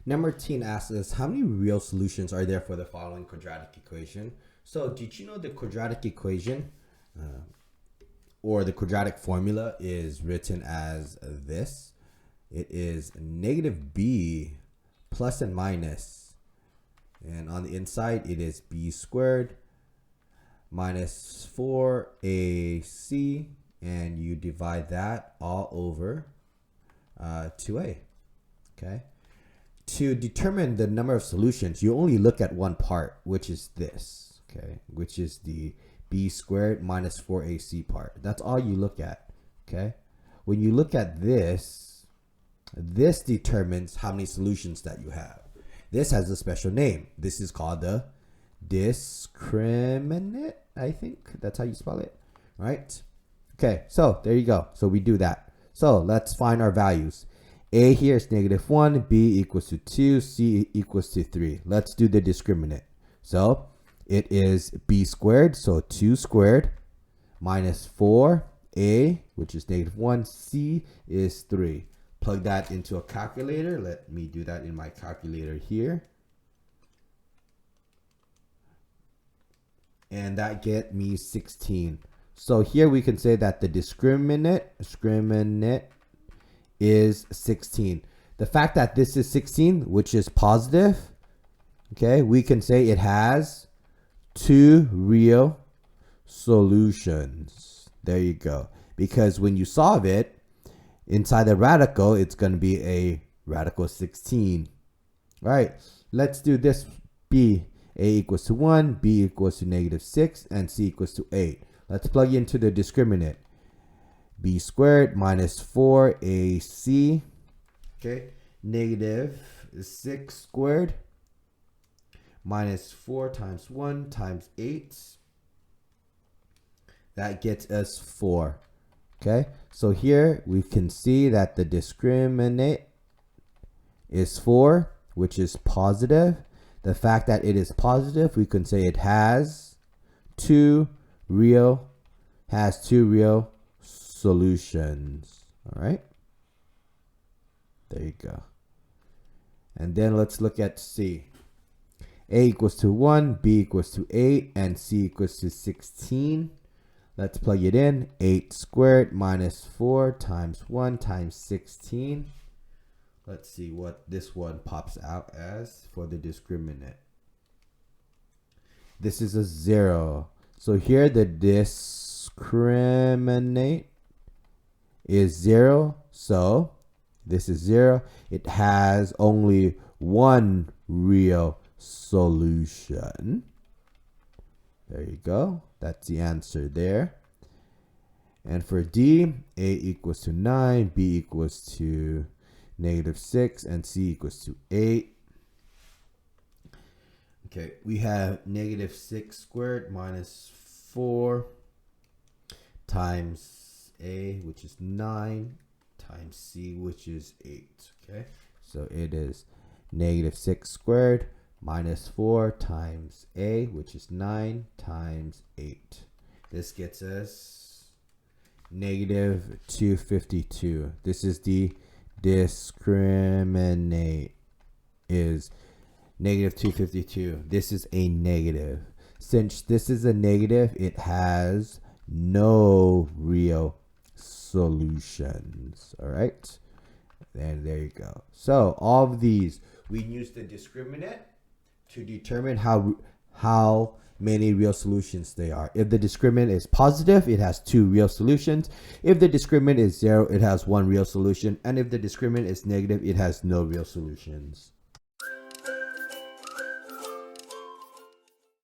Number 10 asks us, how many real solutions are there for the following quadratic equation? So did you know the quadratic equation or the quadratic formula is written as this? It is negative b plus and minus, and on the inside it is b squared minus 4ac, and you divide that all over 2a. Okay. To determine the number of solutions, you only look at one part, which is this, okay, which is the b squared minus 4ac part. That's all you look at, okay? When you look at this, this determines how many solutions that you have. This has a special name. This is called the discriminant, I think. That's how you spell it, right? Okay, so there you go. So we do that. So let's find our values. A here is negative 1, B equals to 2, C equals to 3. Let's do the discriminant. So it is B squared, so 2 squared, minus 4A, which is negative 1, C is 3. Plug that into a calculator. Let me do that in my calculator here. And that get me 16. So here we can say that the discriminant is 16. The fact that this is 16, which is positive, okay, we can say it has 2 real solutions. There you go. Because when you solve it, inside the radical, it's going to be a radical 16. All right, let's do this. B, A equals to 1, B equals to negative 6, and C equals to 8. Let's plug into the discriminant. B squared minus 4AC, okay, negative 6 squared minus 4 times 1 times 8. That gets us 4. Okay, so here we can see that the discriminant is 4, which is positive. The fact that it is positive, we can say it has two real solutions. All right, there you go. And then let's look at C. A equals to 1, B equals to 8, and C equals to 16. Let's plug it in. 8 squared minus 4 times 1 times 16. Let's see what this one pops out as for the discriminant. This is a 0. So here the discriminant is 0. So this is 0. It has only one real solution. There you go. That's the answer there. And for D, A equals to 9, B equals to negative 6, and C equals to 8. Okay, we have negative 6 squared minus 4 times A, which is 9, times C, which is 8. Okay, so it is negative 6 squared minus 4 times A, which is 9, times 8. This gets us negative 252. This is the discriminant is negative 252. This is a negative. Since this is a negative, it has no real solutions. All right, and there you go. So all of these, we use the discriminant to determine how many real solutions they are. If the discriminant is positive, it has 2 real solutions. If the discriminant is 0, it has 1 real solution. And if the discriminant is negative, it has no real solutions.